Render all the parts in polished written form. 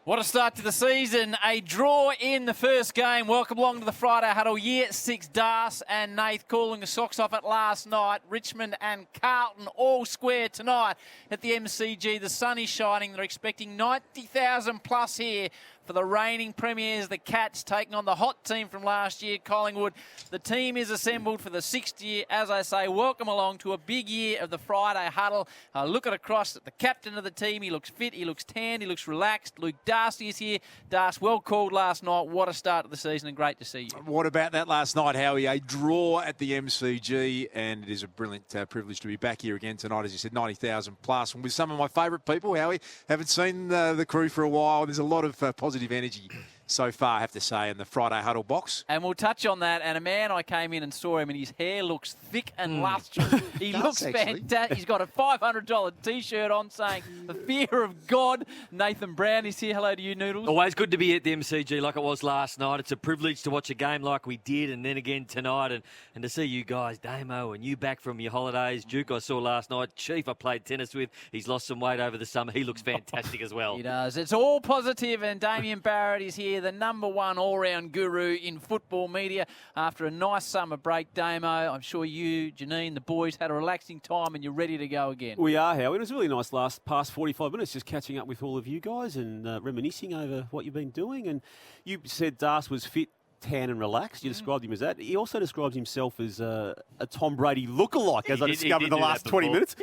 What a start to the season. A draw in the first game. Welcome along to the Friday Huddle. Year 6 Das and Nath calling the socks off it last night. Richmond and Carlton all square tonight at the MCG. The sun is shining. They're expecting 90,000 plus here for the reigning premiers, the Cats, taking on the hot team from last year, Collingwood. The team is assembled for the 6th year. As I say, welcome along to a big year of the Friday Huddle. Look across at the captain of the team. He looks fit, he looks tanned, he looks relaxed. Luke Darcy is here. Das, well called last night. What a start to the season and great to see you. What about that last night, Howie? A draw at the MCG, and it is a brilliant privilege to be back here again tonight. As you said, 90,000 plus. And with some of my favourite people, Howie. Haven't seen the crew for a while. There's a lot of positive energy so far, I have to say, in the Friday Huddle box. And we'll touch on that. And a man, I came in and saw him, and his hair looks thick and lustrous. He looks fantastic. He's got a $500 T-shirt on saying, "The fear of God." Nathan Brown is here. Hello to you, Noodles. Always good to be at the MCG like it was last night. It's a privilege to watch a game like we did, and then again tonight, and to see you guys, Damo, and you back from your holidays. Duke, I saw last night. Chief, I played tennis with. He's lost some weight over the summer. He looks fantastic as well. He does. It's all positive, and Damien Barrett is here, the number one all-round guru in football media. After a nice summer break, Damo, I'm sure you, Janine, the boys had a relaxing time and you're ready to go again. We are, Howard. It was really nice past 45 minutes just catching up with all of you guys and reminiscing over what you've been doing. And you said Das was fit, tan and relaxed. You described him as that. He also describes himself as a Tom Brady lookalike, as I discovered in the last 20 minutes.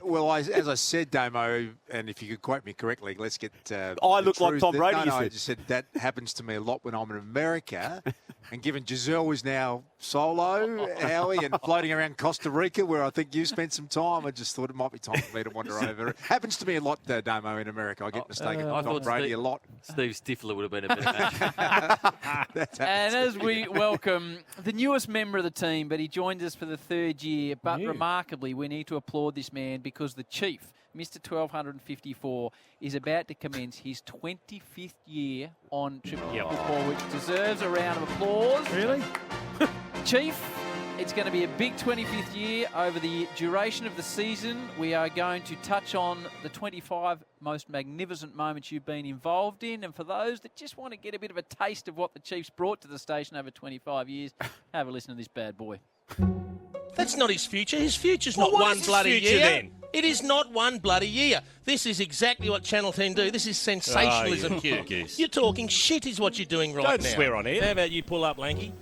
Well, as I said, Damo, and if you could quote me correctly, let's get I look like Tom Brady, No, I just said that happens to me a lot when I'm in America. And given Giselle is now solo, Howie, and floating around Costa Rica, where I think you spent some time, I just thought it might be time for me to wander over. It happens to me a lot, Damo, in America. I get mistaken for Tom Brady a lot. Steve Stifler would have been a better match. And as we welcome the newest member of the team, but he joins us for the 3rd year. But remarkably, we need to applaud this man because the Chief, Mr. 1254, is about to commence his 25th year on Triple Football, which deserves a round of applause. Really? Chief, it's going to be a big 25th year. Over the duration of the season, we are going to touch on the 25 most magnificent moments you've been involved in. And for those that just want to get a bit of a taste of what the Chiefs brought to the station over 25 years, have a listen to this bad boy. That's not his future. His future's not one bloody year. Then? It is not one bloody year. This is exactly what Channel 10 do. This is sensationalism, Hugh. You're talking shit is what you're doing right now. Don't swear on here. How about you pull up, Lanky?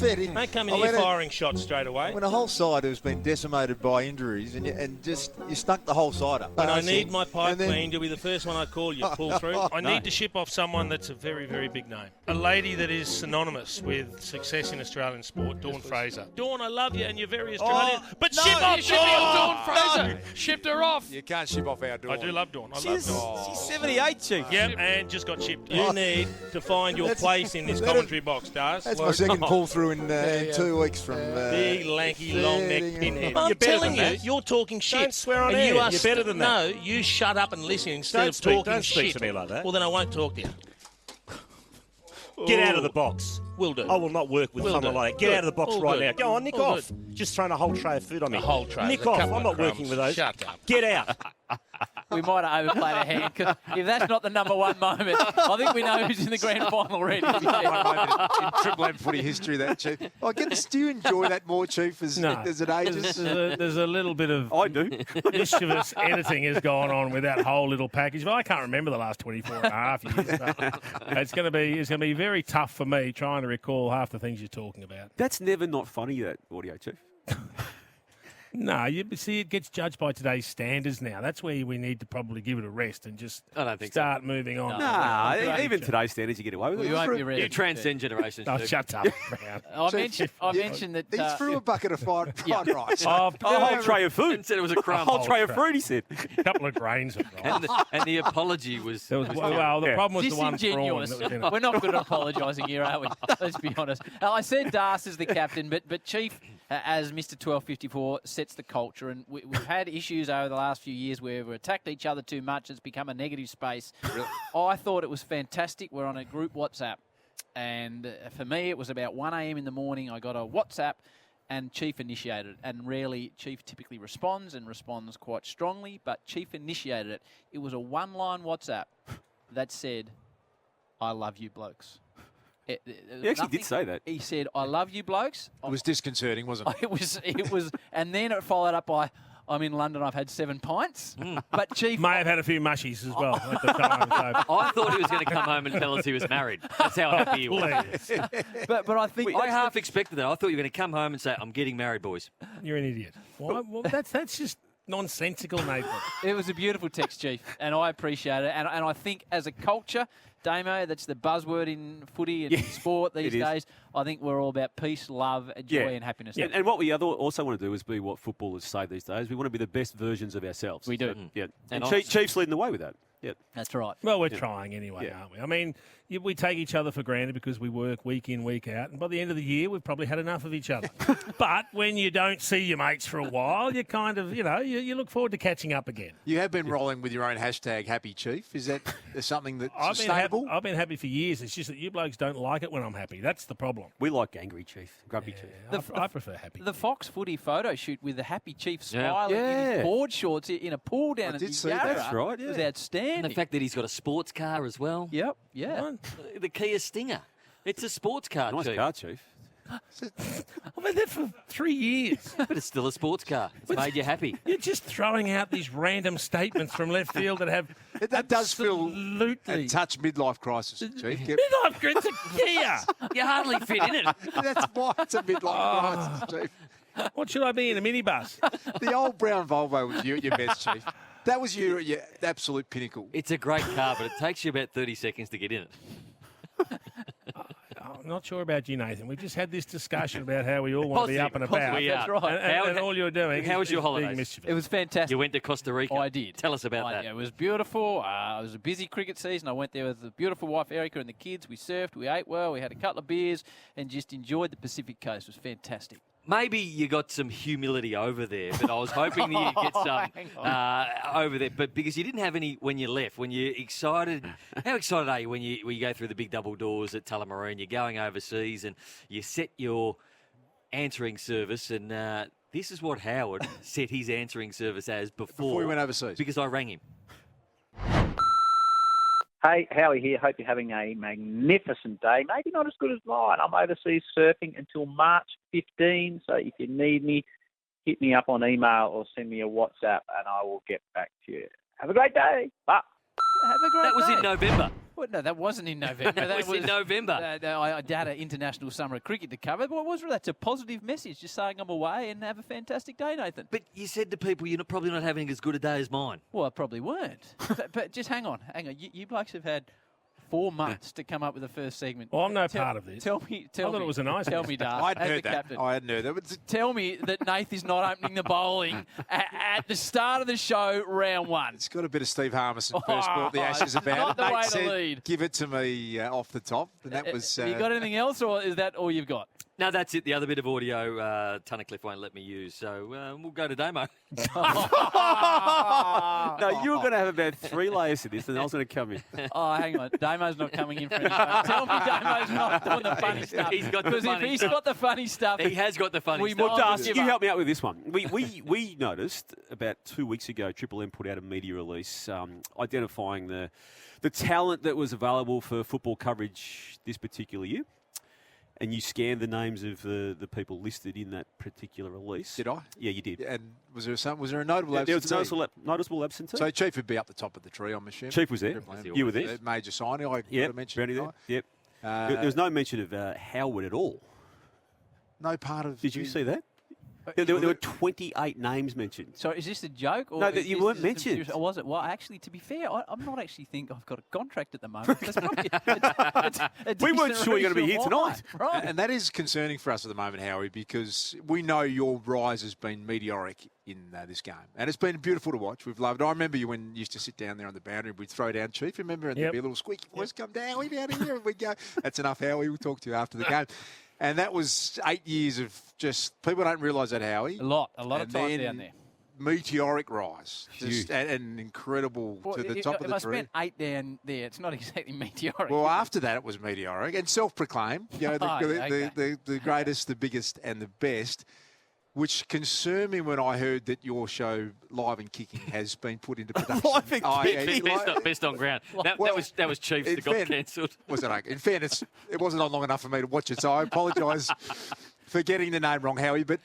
Don't come in here firing shots straight away. When a whole side has been decimated by injuries and you stuck the whole side up. When I need my pipe cleaned, you'll be the first one I call you. Pull through. I need to ship off someone that's a very, very big name. A lady that is synonymous with success in Australian sport, Dawn Fraser. Dawn, I love you and you're very Australian. But ship off Dawn Fraser. Shipped her off. You can't ship off our Dawn. I do love Dawn. I love Dawn. She's 78, Chief. Yep, and just got shipped. You need to find your place in this commentary box, Dars. That's my second pull through in 2 weeks from... big, lanky, long-necked pinhead. I'm telling you, you're talking shit. Don't swear on air. You're better than that. No, you shut up and listen instead of talking shit. Don't speak to me like that. Well, then I won't talk to you. Get out of the box. Will do. I will not work with someone like that. Get out of the box right now. Go on, nick off. Good. Just throwing a whole tray of food on me. A whole tray. Nick off. I'm not working with those. Shut up. Get out. We might have overplayed a hand, because if that's not the number one moment, I think we know who's in the grand final already. One moment in Triple M footy history, that, Chief. Do you enjoy that more, Chief, as it ages? There's a little bit of I do. mischievous editing has gone on with that whole little package. But I can't remember the last 24 and a half years. It's going to be very tough for me trying to recall half the things you're talking about. That's never not funny, that audio, Chief. No, you see, it gets judged by today's standards now. That's where we need to probably give it a rest and just start moving on. Nah, even today's standards you get away with it. You won't be ready. You transcend generations. Oh, shut up, Brown. I mentioned that... He threw a bucket of fried rice. A whole tray of food. And said it was a crumb. A whole tray of fruit, he said. A couple of grains of rice. And the apology was... The problem was the one prawn disingenuous. that was in it. We're not good at apologising here, are we? Let's be honest. I said Das is the captain, but Chief, as Mr. 1254, sets the culture. And we've had issues over the last few years where we've attacked each other too much. It's become a negative space. I thought it was fantastic. We're on a group WhatsApp. And for me, it was about 1 a.m. in the morning. I got a WhatsApp and Chief initiated it. And rarely, Chief typically responds and responds quite strongly. But Chief initiated it. It was a one-line WhatsApp. that said, "I love you blokes." He actually did say that. He said, "I love you blokes." It was disconcerting, wasn't it? It was, and then it followed up by, "I'm in London. I've had 7 pints." But Chief May have had a few mushies as well at the time. So. I thought he was going to come home and tell us he was married. That's how happy he was. Please. but I think I half expected that. I thought you were going to come home and say, "I'm getting married, boys." You're an idiot. Well, that's just nonsensical, Nathan. it was a beautiful text, Chief, and I appreciate it. And I think as a culture, Damo, that's the buzzword in footy and sport these days. I think we're all about peace, love, joy, and happiness. Yeah. And what we also want to do is be what footballers say these days. We want to be the best versions of ourselves. We do. Yeah. And Chiefs leading the way with that. Yeah. That's right. Well, we're trying anyway, aren't we? I mean, we take each other for granted because we work week in, week out. And by the end of the year, we've probably had enough of each other. But when you don't see your mates for a while, you kind of, you look forward to catching up again. You have been rolling with your own hashtag Happy Chief. Is that something that's sustainable? I've been happy for years. It's just that you blokes don't like it when I'm happy. That's the problem. We like angry Chief, grumpy Chief. I prefer happy. The Fox Footy photo shoot with the happy Chief smiling in his board shorts in a pool down at the Yarra. That's right, was outstanding. And the fact that he's got a sports car as well. Yep, yeah. The Kia Stinger. It's a sports car, Nice Chief. car, Chief. I've had that for 3 years. But it's still a sports car. It's made you happy. You're just throwing out these random statements from left field that have That does feel absolutely a touch midlife crisis, Chief. midlife. It's a Kia. You hardly fit in it. That's why it's a midlife crisis, Chief. What should I be in, a minibus? The old brown Volvo was you at your best, Chief. That was you at your absolute pinnacle. It's a great car, but it takes you about 30 seconds to get in it. I'm not sure about you, Nathan. We've just had this discussion about how we all want to be up and about. We That's are. right. And all you're doing How was your being holidays? mischievous. It was fantastic. You went to Costa Rica. I did. Tell us about that. It was beautiful. It was a busy cricket season. I went there with the beautiful wife, Erica, and the kids. We surfed, we ate well, we had a couple of beers, and just enjoyed the Pacific coast. It was fantastic. Maybe you got some humility over there, but I was hoping that you'd get some over there. But because you didn't have any when you left, when you're excited, how excited are you when you go through the big double doors at Tullamarine? You're going overseas and you set your answering service, and this is what Howard set his answering service as before we went overseas. Because I rang him. Hey, Howie here. Hope you're having a magnificent day. Maybe not as good as mine. I'm overseas surfing until March 15. So if you need me, hit me up on email or send me a WhatsApp and I will get back to you. Have a great day. Bye. Have a great That was day. in November. Well, no, that wasn't in November. That was in November. I had an international summer of cricket to cover. But what was that's a positive message, just saying I'm away and have a fantastic day, Nathan. But you said to people you're probably not having as good a day as mine. Well, I probably weren't. but just hang on. You blokes have had 4 months to come up with the first segment. Well, I'm no part of this. Tell me. I thought it was a nice Tell one. me, Darth. I hadn't as heard the that. captain. I hadn't heard that. Tell me that Nath is not opening the bowling at the start of the show, round 1. It's got a bit of Steve Harmison first brought the Ashes It's about not it. the Nate way to said, lead. give it to me off the top. And that was... Have you got anything else, or is that all you've got? No, that's it. The other bit of audio, Tunnicliffe won't let me use. So we'll go to Damo. No, you were going to have about 3 layers to this, and I was going to come in. Oh, hang on. Damo's not coming in for any fun. Tell me Damo's not doing the funny stuff. He's got the Because if funny he's stuff. got the funny stuff... He has got the funny We stuff. might Well, Das, give you up. help me out with this one. We noticed about 2 weeks ago, Triple M put out a media release identifying the talent that was available for football coverage this particular year. And you scanned the names of the people listed in that particular release. Did I? Yeah, you did. And was there a notable There was absentee? a noticeable absentee. So Chief would be up the top of the tree, I'm assuming. Chief was there. Triple M. You were there. Major signing, I Yep, mentioned. Brownie there. Yep. There was no mention of Howard at all. No part of... Did you see that? There were 28 names mentioned. So is this a joke? Or No, is that you this weren't some mentioned. serious- Or was it? Well, actually, to be fair, I'm not actually think I've got a contract at the moment. That's probably a We weren't decent sure you're gonna be reason here why. tonight. Right. And that is concerning for us at the moment, Howie, because we know your rise has been meteoric in this game. And it's been beautiful to watch. We've loved it. I remember you when you used to sit down there on the boundary and we'd throw down Chief, remember? And there'd be a little squeaky voice, come down, we down here, and we'd go, that's enough, Howie, we'll talk to you after the game. And that was 8 years of just, people don't realise that, Howie. A lot And of time then down there. Meteoric rise. Just, and incredible to the top of the I tree. spent 8 down there. It's not exactly meteoric. Well, after that, it was meteoric and self-proclaimed. You know, Okay. the greatest, the biggest, and the best. which concerned me when I heard that your show, Live and Kicking, has been put into production. Live and Kicking? Best on ground. That was Chiefs that got cancelled. Was it? In fairness, it wasn't on long enough for me to watch it, so I apologise for getting the name wrong, Howie. But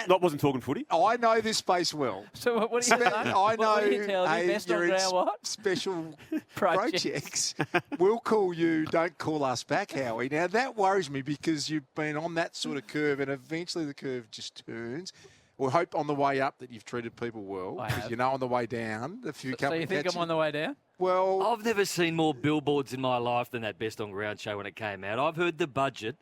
Not wasn't talking footy. I know this space well. So what do you say? I know What do you tell me? Best on ground what? special Projects. projects. We'll call you, don't call us back, Howie. Now, that worries me because you've been on that sort of curve and eventually the curve just turns. We'll hope on the way up that you've treated people well because you know on the way down, a few So companies. you think I'm on the way down? Well, I've never seen more billboards in my life than that Best on Ground show when it came out. I've heard the budget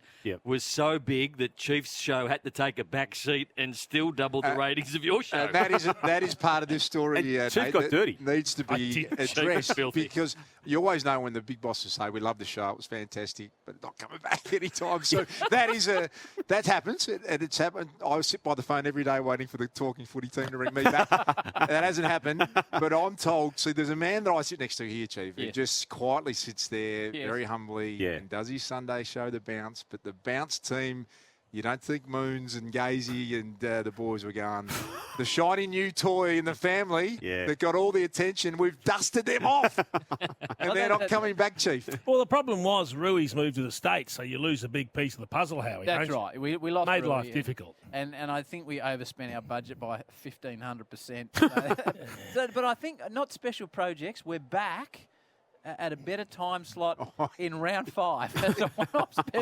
was so big that Chiefs show had to take a back seat and still double the ratings of your show. that is part of this story. Chief Nate, got that dirty. Needs to be addressed filthy. because you always know when the big bosses say we love the show, it was fantastic, but not coming back anytime. So that happens, and it's happened. I sit by the phone every day waiting for the Talking Footy team to ring me back. That hasn't happened, but I'm told. See, there's a man that I sit next to here, Chief, who just quietly sits there, very humbly, and does his Sunday show, The Bounce. But the Bounce team, you don't think Moons and Gazy and the boys were going, the shiny new toy in the family that got all the attention, we've dusted them off. And they're not coming back, Chief. Well, the problem was Rui's moved to the States, so you lose a big piece of the puzzle, Howie. That's right. We lost Made Rui, life difficult. And I think we overspent our budget by 1,500%. But I think not special projects. We're back at a better time slot in round 5.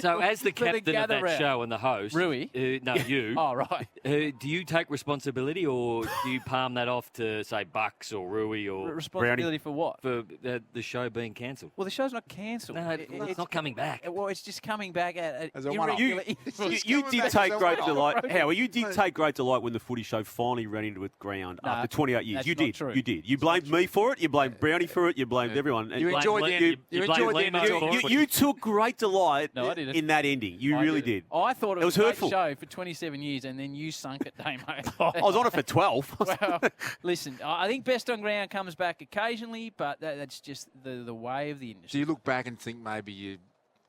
So as the captain of that round. show and the host... Rui? No, you. Oh, right. Do you take responsibility or do you palm that off to, say, Bucks or Rui or... Responsibility for what? For the show being cancelled. Well, the show's not cancelled. No, it's not coming back. Well, it's just coming back at As a one-off. You did take great delight. Howie, you did take great delight when the footy show finally ran into the ground after 28 years. That's You not did. true. You did. You blamed me for it. You blamed Brownie for it. You blamed everyone. You enjoyed the You took great delight No, I didn't. in that ending. You really did. I thought it was was a hurtful. great show for 27 years, and then you sunk it, Damo. I was on it for 12. Well, listen, I think Best on Ground comes back occasionally, but that's just the way of the Do industry. you look back and think maybe you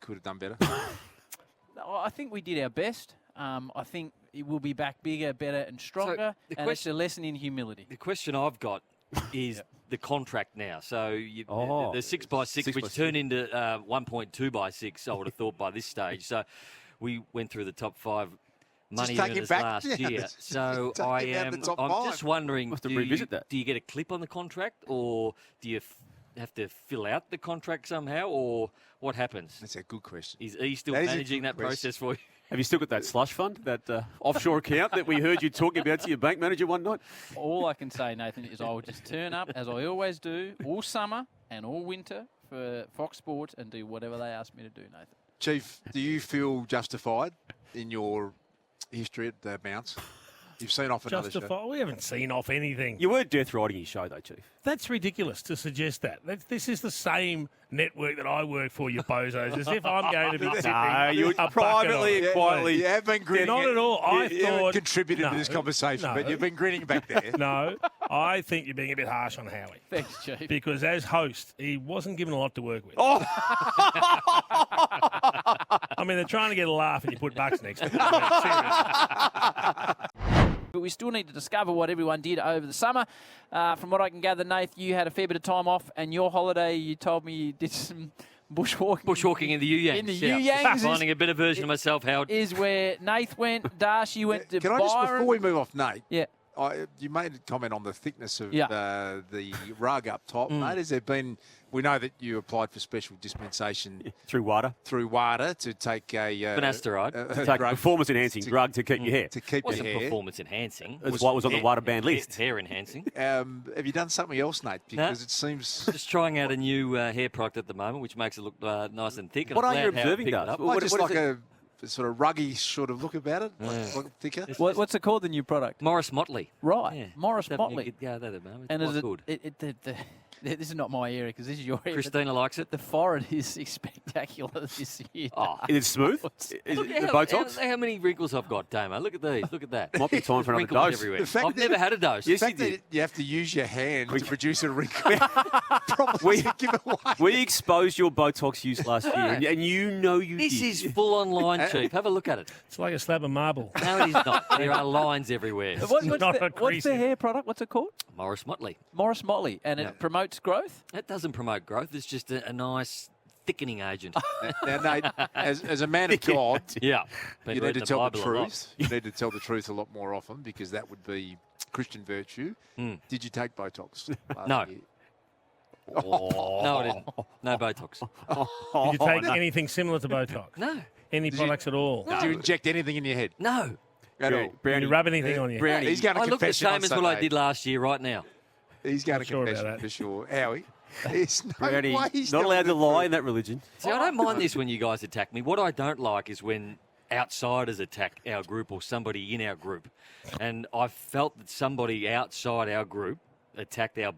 could have done better? I think we did our best. I think it will be back bigger, better, and stronger. the And it's a lesson in humility. The question I've got is the contract now. So the 6x6, which 6x6. turned into 1.2x6, I would have thought by this stage. So we went through the top 5 money take it earners back. last Yeah, year. just So take I it out of am. the top I'm 5. just wondering. We'll have to revisit that. Do you get a clip on the contract, or do you have to fill out the contract somehow, or what happens? That's a good question. Is he still That is a managing good that question. process for you? Have you still got that slush fund, that offshore account that we heard you talking about to your bank manager one night? All I can say, Nathan, is I will just turn up, as I always do, all summer and all winter for Fox Sports and do whatever they ask me to do, Nathan. Chief, do you feel justified in your history at the Bounce? You've seen off another show. Justified? We haven't seen off anything. You weren't death riding your show, though, Chief. That's ridiculous to suggest that. This is the same network that I work for, you bozos, as if I'm going to be sitting No, you a bucket privately on- and quietly. You have been grinning. Not at all. I You haven't thought- contributed to No, this conversation, but no. you've been grinning back there. No, I think you're being a bit harsh on Howie. Thanks, Chief. Because as host, he wasn't given a lot to work with. Oh, I mean, they're trying to get a laugh and you put Bucks next to it. I mean, seriously. But we still need to discover what everyone did over the summer. From what I can gather, Nath, you had a fair bit of time off, and your holiday, you told me you did some bushwalking. Bushwalking in the Yuyangs. In the yeah. Yuyangs Finding a better version of myself, Howard. is where Nath went. Dash, you went to Can I Byron. just, before we move off, Nate, Yeah. you made a comment on the thickness of Yeah. the rug up top, mate. Has there been, we know that you applied for special dispensation through WADA. through WADA to take a Finasteride. Take performance-enhancing drug to keep your hair. to keep Wasn't your hair. performance enhancing. That's why it was on the WADA banned list. Hair enhancing. Have you done something else, Nate? Because it seems... Just trying out a new hair product at the moment, which makes it look nice and thick. And What I'm are you glad Howard observing, picked it Daz? up. What just is like it? a sort of ruggy sort of look about it, like thicker. What's it called, the new product? Morris Motley. Right, Yeah. Morris Just having a Motley. good go there at the moment. And Quite is good. this is not my area because this is your area. Christina likes it. The forehead is spectacular this year. Oh, Is it smooth? Is look it the how, Botox? how many wrinkles I've got, Damo. Look at these. Look at that. Might be time for another Wrinkles dose. everywhere. The fact I've that- never had a dose. The fact that you have to use your hand to produce a wrinkle probably give it away. We exposed your Botox use last year, and you know you This did. is full on line, Chief. Have a look at it. It's like a slab of marble. No, it is not. There are lines everywhere. What's not a what's crease the in. hair product? What's it called? Morris Motley. Morris Motley, and Yeah. it promotes growth. That doesn't promote growth. It's just a nice thickening agent. Now, Nate, as a man of God, Yeah. you need to tell the truth. You need to tell the truth a lot more often because that would be Christian virtue. Did you take Botox? No. year? No, I didn't. No Botox. Did you take anything similar to Botox? No. Any products at all? Did you inject anything in your head No. at all? Did you rub anything on you? Brownie. He's going to I look the confession on same as what I Sunday. did last year right now. He's going to Not sure about confession that. for sure. Howie, there's no Brownie, way he's not allowed to telling the lie truth. in that religion. See, I don't mind this when you guys attack me. What I don't like is when outsiders attack our group or somebody in our group. And I felt that somebody outside our group attacked our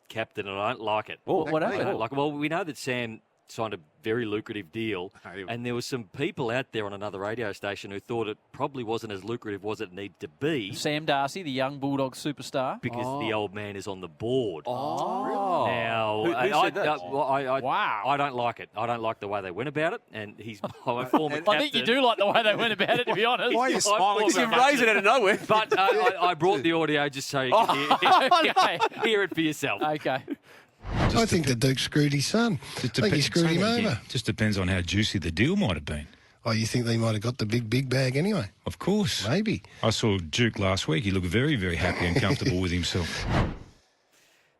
captain, and I don't like it. What I happened? don't like it. Well, we know that Sam signed a very lucrative deal, and there were some people out there on another radio station who thought it probably wasn't as lucrative as it needed to be Sam Darcy, the young Bulldog superstar. because the old man is on the board. Oh. Now, Who said that? Wow. I don't like it. I don't like the way they went about it, and he's my former captain. I think you do like the way they went about it, to be honest. Why are you I'm smiling so former much? Raising it out of nowhere. But I brought the audio just so you can Okay. hear it for yourself. Okay. I think the Duke screwed his son. I think he screwed him over. Just depends on how juicy the deal might have been. Oh, you think they might have got the big bag anyway? Of course. Maybe. I saw Duke last week. He looked very, very happy and comfortable with himself.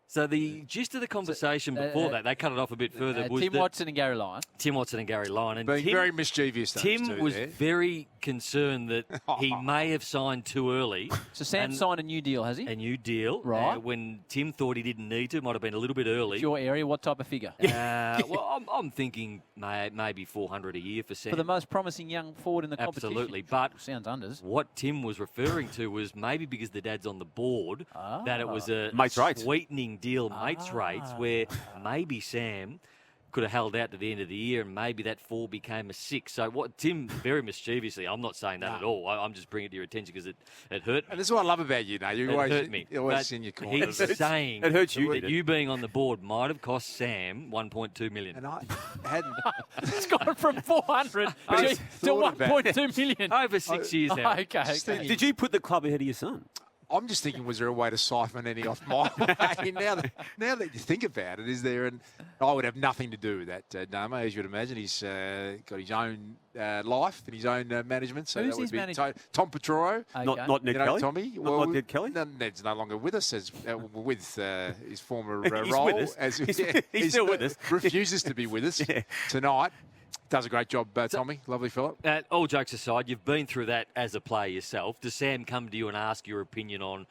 So the gist of the conversation before that, they cut it off a bit further, was Tim that Watson and Gary Lyon. Tim Watson and Gary Lyon. And Being Tim, very mischievous. those Tim two was there. very concerned that he may have signed too early. So Sam And- signed a new deal, has he? A new deal. Right. When Tim thought he didn't need to, might have been a little bit early. Your area, what type of figure? Well, I'm thinking maybe 400 a year for Sam. For the most promising young forward in the competition. Absolutely, but Sounds unders. what Tim was referring to was maybe because the dad's on the board, that it was a Mates rates. sweetening deal, mates rates, where maybe Sam could have held out to the end of the year and maybe that 4 became a 6. So what Tim, very mischievously, I'm not saying that at all. I'm just bringing it to your attention because it hurt me. And this is what I love about you, now. You It always, hurt me. you always But in your corner. He's saying It hurts you, that did it? you being on the board might have cost Sam 1.2 million. And I hadn't. It's gone from 400 to thought about 1.2 million. Over 6 years now. Okay. Did you put the club ahead of your son? I'm just thinking, was there a way to siphon any off my way? Now that you think about it, is there? And I would have nothing to do with that, Damo, as you'd imagine. He's got his own life and his own management. So Who's that would his be manager? Tom Petro. Okay. Not Ned You know, Kelly? Tommy? Not Ned Kelly? No, Ned's no longer with us as with his former He's role. with us. As, He's still with us. Refuses to be with us tonight. Does a great job, Tommy. Lovely fella. All jokes aside, you've been through that as a player yourself. Does Sam come to you and ask your opinion on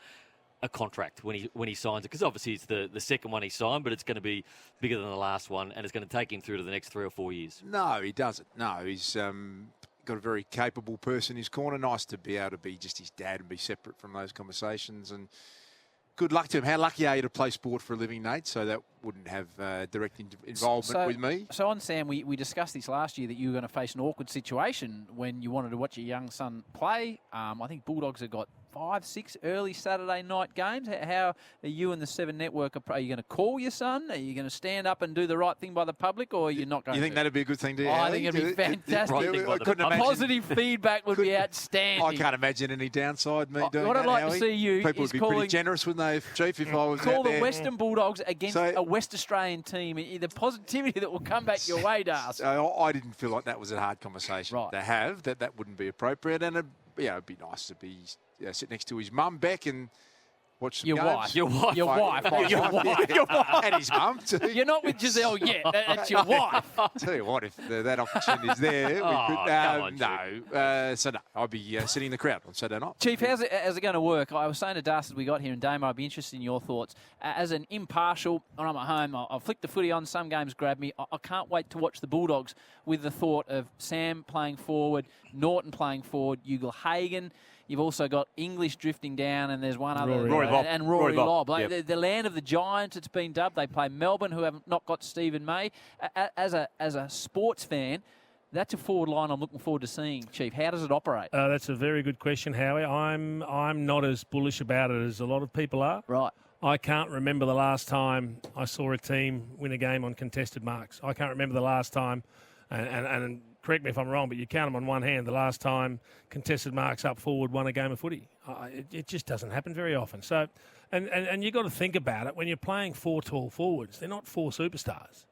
a contract when he signs it? Because obviously it's the second one he signed, but it's going to be bigger than the last one, and it's going to take him through to the next 3 or 4 years. No, he doesn't. No, he's got a very capable person in his corner. Nice to be able to be just his dad and be separate from those conversations. And good luck to him. How lucky are you to play sport for a living, Nate? So that wouldn't have direct involvement with me. So on Sam, we discussed this last year that you were going to face an awkward situation when you wanted to watch your young son play. I think Bulldogs have got 5, 6 early Saturday night games. How are you and the 7 Network? Are you going to call your son? Are you going to stand up and do the right thing by the public, or are you not going to? You think that'd be a good thing to do? I think it'd be fantastic. I couldn't imagine. Positive feedback would be outstanding. I can't imagine any downside me doing what that, I'd like to Howie. see you People is would be calling- pretty generous, wouldn't they, Chief, if I was Call out the there? Western Bulldogs against So- a West Australian team. The positivity that will come back your way, Darcy. I didn't feel like that was a hard conversation Right. to have, that wouldn't be appropriate. And it'd be nice to be sit next to his mum, Beck, and watch some Your games. wife. Your wife. Your wife. And his mum, too. You're not with Giselle yet. That's your wife. Tell you what, if that opportunity is there, we could. come on, So no, I'll be sitting in the crowd on Saturday night. Chief, how's it going to work? I was saying to Darcy as we got here, and Damo, I'd be interested in your thoughts. As an impartial, when I'm at home, I'll flick the footy on, some games grab me. I can't wait to watch the Bulldogs with the thought of Sam playing forward, Norton playing forward, Ugle-Hagan You've also got English drifting down, and there's one other. Rory Lobb. And Rory Lobb. Like, Yep. the land of the Giants, it's been dubbed. They play Melbourne, who have not got Stephen May. As a sports fan, that's a forward line I'm looking forward to seeing, Chief. How does it operate? That's a very good question, Howie. I'm not as bullish about it as a lot of people are. Right. I can't remember the last time I saw a team win a game on contested marks. I can't remember the last time, and correct me if I'm wrong, but you count them on one hand, the last time contested marks up forward won a game of footy. It just doesn't happen very often. So, and you've got to think about it. When you're playing 4 tall forwards, they're not 4 superstars.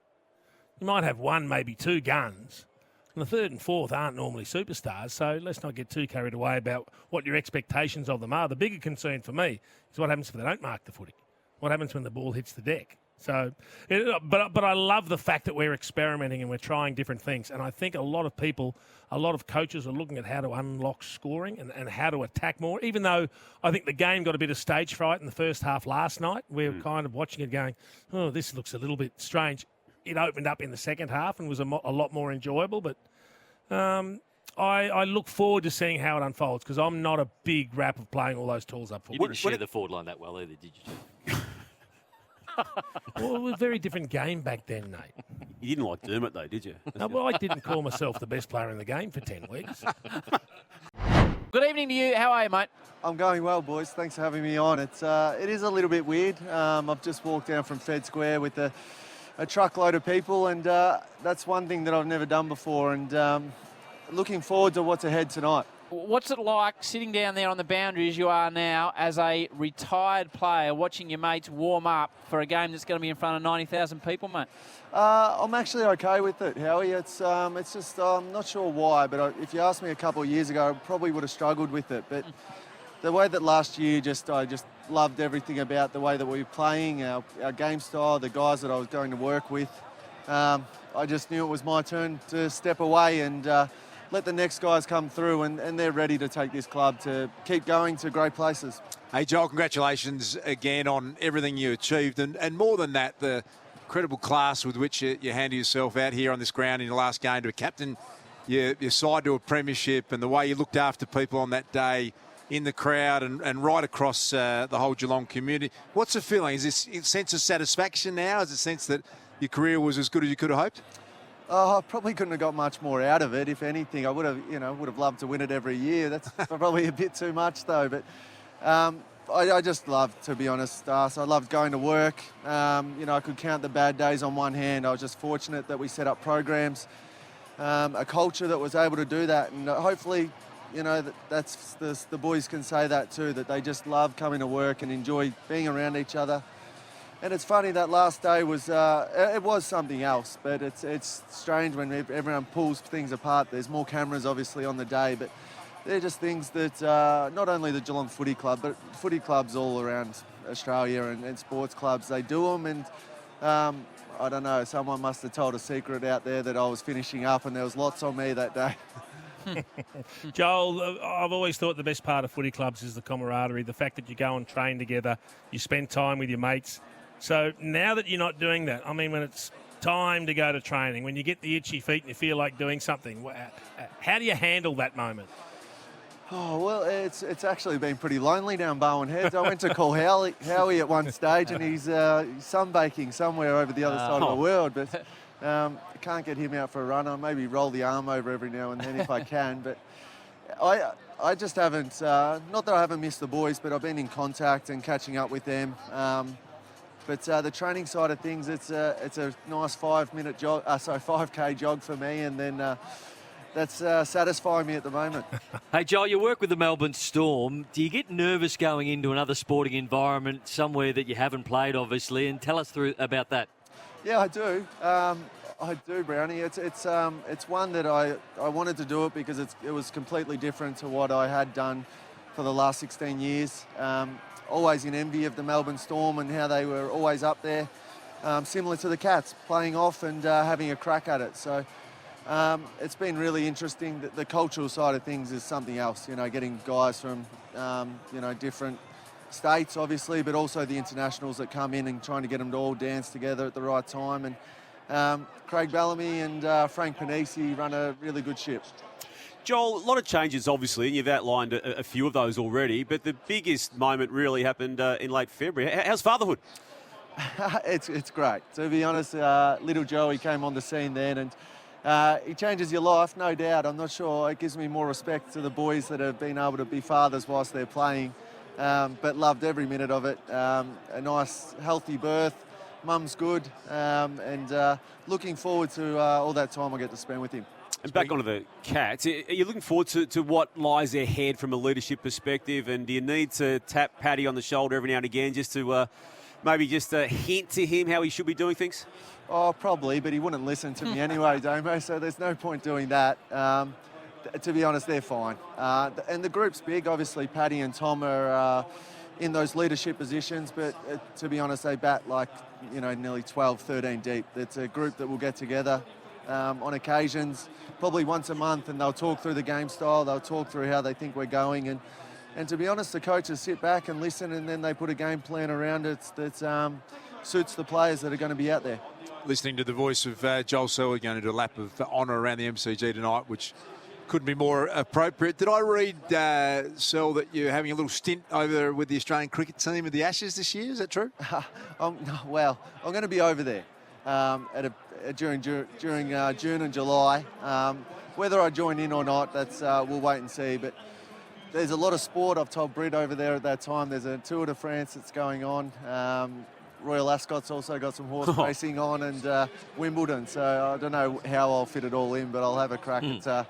You might have 1, maybe 2 guns. And the 3rd and 4th aren't normally superstars, so let's not get too carried away about what your expectations of them are. The bigger concern for me is what happens if they don't mark the footy. What happens when the ball hits the deck? So, but I love the fact that we're experimenting and we're trying different things. And I think a lot of people, a lot of coaches are looking at how to unlock scoring and how to attack more, even though I think the game got a bit of stage fright in the first half last night. We were kind of watching it going, oh, this looks a little bit strange. It opened up in the second half and was a lot more enjoyable. But I look forward to seeing how it unfolds because I'm not a big rap of playing all those tools up You forward. didn't share the forward line that well either, did you? Well, it was a very different game back then, Nate. You didn't like Dermot, though, did you? No, well, I didn't call myself the best player in the game for 10 weeks. Good evening to you. How are you, mate? I'm going well, boys. Thanks for having me on. It is a little bit weird. I've just walked down from Fed Square with a truckload of people, and that's one thing that I've never done before, and looking forward to what's ahead tonight. What's it like sitting down there on the boundary as you are now as a retired player watching your mates warm up for a game that's going to be in front of 90,000 people, mate? I'm actually okay with it, Howie. It's just I'm not sure why, but if you asked me a couple of years ago, I probably would have struggled with it. But the way that last year, I just loved everything about the way that we were playing, our game style, the guys that I was going to work with. I just knew it was my turn to step away and let the next guys come through, and they're ready to take this club to keep going to great places. Hey, Joel, congratulations again on everything you achieved. And more than that, the incredible class with which you handle yourself out here on this ground in your last game to captain your side to a premiership, and the way you looked after people on that day in the crowd and right across the whole Geelong community. What's the feeling? Is this a sense of satisfaction now? Is it a sense that your career was as good as you could have hoped? I probably couldn't have got much more out of it. If anything, I would have loved to win it every year. That's probably a bit too much, though. But I just loved, to be honest, so I loved going to work. I could count the bad days on one hand. I was just fortunate that we set up programs, a culture that was able to do that, and hopefully, that's the boys can say that too, that they just love coming to work and enjoy being around each other. And it's funny, that last day was it was something else, but it's strange when everyone pulls things apart. There's more cameras obviously on the day, but they're just things that not only the Geelong Footy Club, but footy clubs all around Australia and sports clubs, they do them. And I don't know, someone must have told a secret out there that I was finishing up, and there was lots on me that day. Joel, I've always thought the best part of footy clubs is the camaraderie, the fact that you go and train together, you spend time with your mates. So now that you're not doing that, I mean, when it's time to go to training, when you get the itchy feet and you feel like doing something, how do you handle that moment? Oh, well, it's actually been pretty lonely down Bowen Heads. I went to call Howie at one stage, and he's sunbaking somewhere over the other side of the world, but can't get him out for a run. I'll maybe roll the arm over every now and then if I can, but I just haven't, not that I haven't missed the boys, but I've been in contact and catching up with them. But the training side of things, it's a nice 5K jog for me, and then that's satisfying me at the moment. Hey, Joel, you work with the Melbourne Storm. Do you get nervous going into another sporting environment, somewhere that you haven't played, obviously? And tell us about that. Yeah, I do. I do, Brownie. It's one that I wanted to do it because it was completely different to what I had done for the last 16 years. Always in envy of the Melbourne Storm and how they were always up there, similar to the Cats, playing off and having a crack at it. So it's been really interesting. The cultural side of things is something else, getting guys from, different states, obviously, but also the internationals that come in and trying to get them to all dance together at the right time. And Craig Bellamy and Frank Panisi run a really good ship. Joel, a lot of changes, obviously, and you've outlined a few of those already, but the biggest moment really happened in late February. How's fatherhood? It's great. To be honest, little Joey came on the scene then, and he changes your life, no doubt. I'm not sure. It gives me more respect to the boys that have been able to be fathers whilst they're playing, but loved every minute of it. A nice, healthy birth. Mum's good, and looking forward to all that time I get to spend with him. And back onto the Cats, are you looking forward to what lies ahead from a leadership perspective, and do you need to tap Paddy on the shoulder every now and again just to maybe just hint to him how he should be doing things? Oh, probably, but he wouldn't listen to me anyway, Damo, so there's no point doing that. To be honest, they're fine. And the group's big. Obviously, Paddy and Tom are in those leadership positions, but to be honest, they bat like, nearly 12, 13 deep. It's a group that will get together on occasions, probably once a month, and they'll talk through the game style, they'll talk through how they think we're going, and to be honest, the coaches sit back and listen, and then they put a game plan around it that suits the players that are going to be out there. Listening to the voice of Joel Selwood going to do a lap of honour around the MCG tonight, which couldn't be more appropriate. Did I read, Sel, that you're having a little stint over with the Australian cricket team at the Ashes this year? Is that true? Well, I'm going to be over there during June and July. Whether I join in or not, that's we'll wait and see. But there's a lot of sport. I've told Britt over there at that time. There's a Tour de France that's going on. Royal Ascot's also got some horse racing on, and Wimbledon. So I don't know how I'll fit it all in, but I'll have a crack at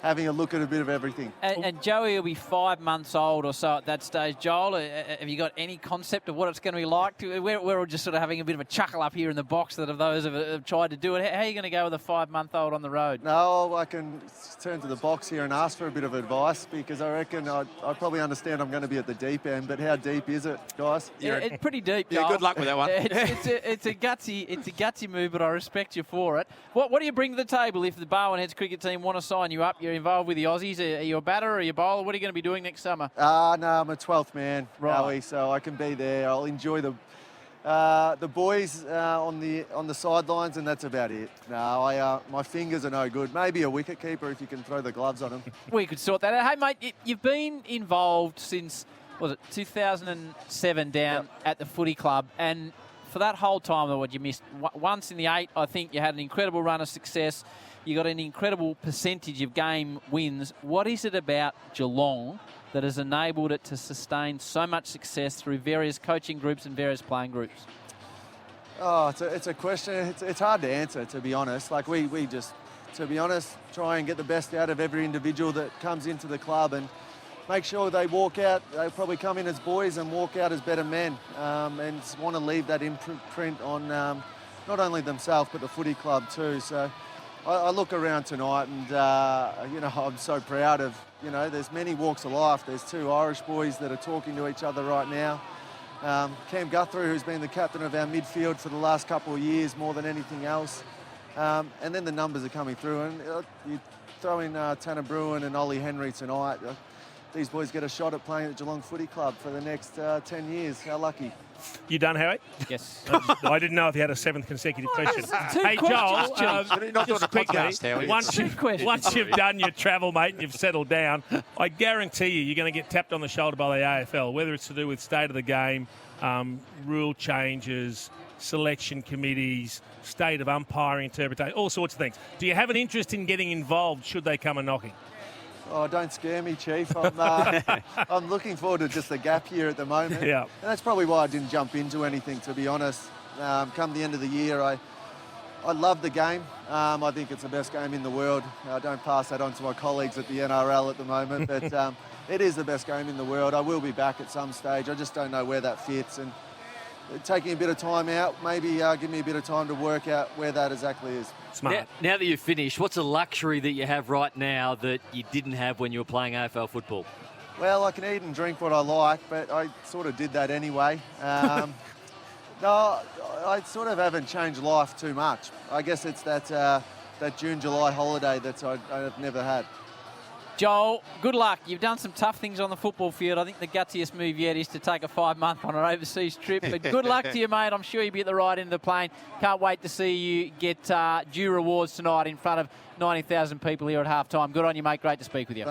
having a look at a bit of everything. And Joey will be 5 months old or so at that stage. Joel, have you got any concept of what it's going to be like? We're all just sort of having a bit of a chuckle up here in the box that of those have tried to do it. How are you going to go with a 5-month-old on the road? No, I can turn to the box here and ask for a bit of advice, because I reckon I probably understand I'm going to be at the deep end, but how deep is it, guys? It's pretty deep, Joel. Yeah, good luck with that one. It's a gutsy move, but I respect you for it. What do you bring to the table if the Barwon Heads cricket team want to sign you up? You're involved with the Aussies. Are you a batter or are you a bowler? What are you going to be doing next summer? No, I'm a 12th man, right. Howie, so I can be there. I'll enjoy the boys on the sidelines, and that's about it. No, my fingers are no good. Maybe a wicket keeper if you can throw the gloves on them. We could sort that out. Hey, mate, you've been involved since, 2007 down at the Footy Club, and for that whole time, what you missed once in the 8, I think you had an incredible run of success. You got an incredible percentage of game wins. What is it about Geelong that has enabled it to sustain so much success through various coaching groups and various playing groups? Oh, it's a question. It's hard to answer, to be honest. Like we just, to be honest, try and get the best out of every individual that comes into the club, and make sure they walk out. They probably come in as boys and walk out as better men, and want to leave that imprint on not only themselves but the footy club too. So I look around tonight, and I'm so proud of, there's many walks of life. There's 2 Irish boys that are talking to each other right now. Cam Guthrie, who's been the captain of our midfield for the last couple of years more than anything else. And then the numbers are coming through, and you throw in Tanner Bruin and Ollie Henry tonight. These boys get a shot at playing at Geelong Footy Club for the next 10 years. How lucky. You done, Howie? Yes. I didn't know if you had a 7th consecutive question. Hey, Joel, just quickly, once you've done your travel, mate, and you've settled down, I guarantee you're going to get tapped on the shoulder by the AFL, whether it's to do with state of the game, rule changes, selection committees, state of umpiring interpretation, all sorts of things. Do you have an interest in getting involved should they come a-knocking? Oh, don't scare me, Chief. I'm looking forward to just a gap here at the moment. Yeah. And that's probably why I didn't jump into anything, to be honest. Come the end of the year, I love the game. I think it's the best game in the world. I don't pass that on to my colleagues at the NRL at the moment, but it is the best game in the world. I will be back at some stage. I just don't know where that fits. And taking a bit of time out, maybe give me a bit of time to work out where that exactly is. Smart. Now that you've finished, what's a luxury that you have right now that you didn't have when you were playing AFL football? Well, I can eat and drink what I like, but I sort of did that anyway. No, I sort of haven't changed life too much. I guess it's that June, July holiday that I've never had. Joel, good luck. You've done some tough things on the football field. I think the gutsiest move yet is to take a 5-month on an overseas trip. But good luck to you, mate. I'm sure you'll be at the right end of the plane. Can't wait to see you get due rewards tonight in front of 90,000 people here at halftime. Good on you, mate. Great to speak with you.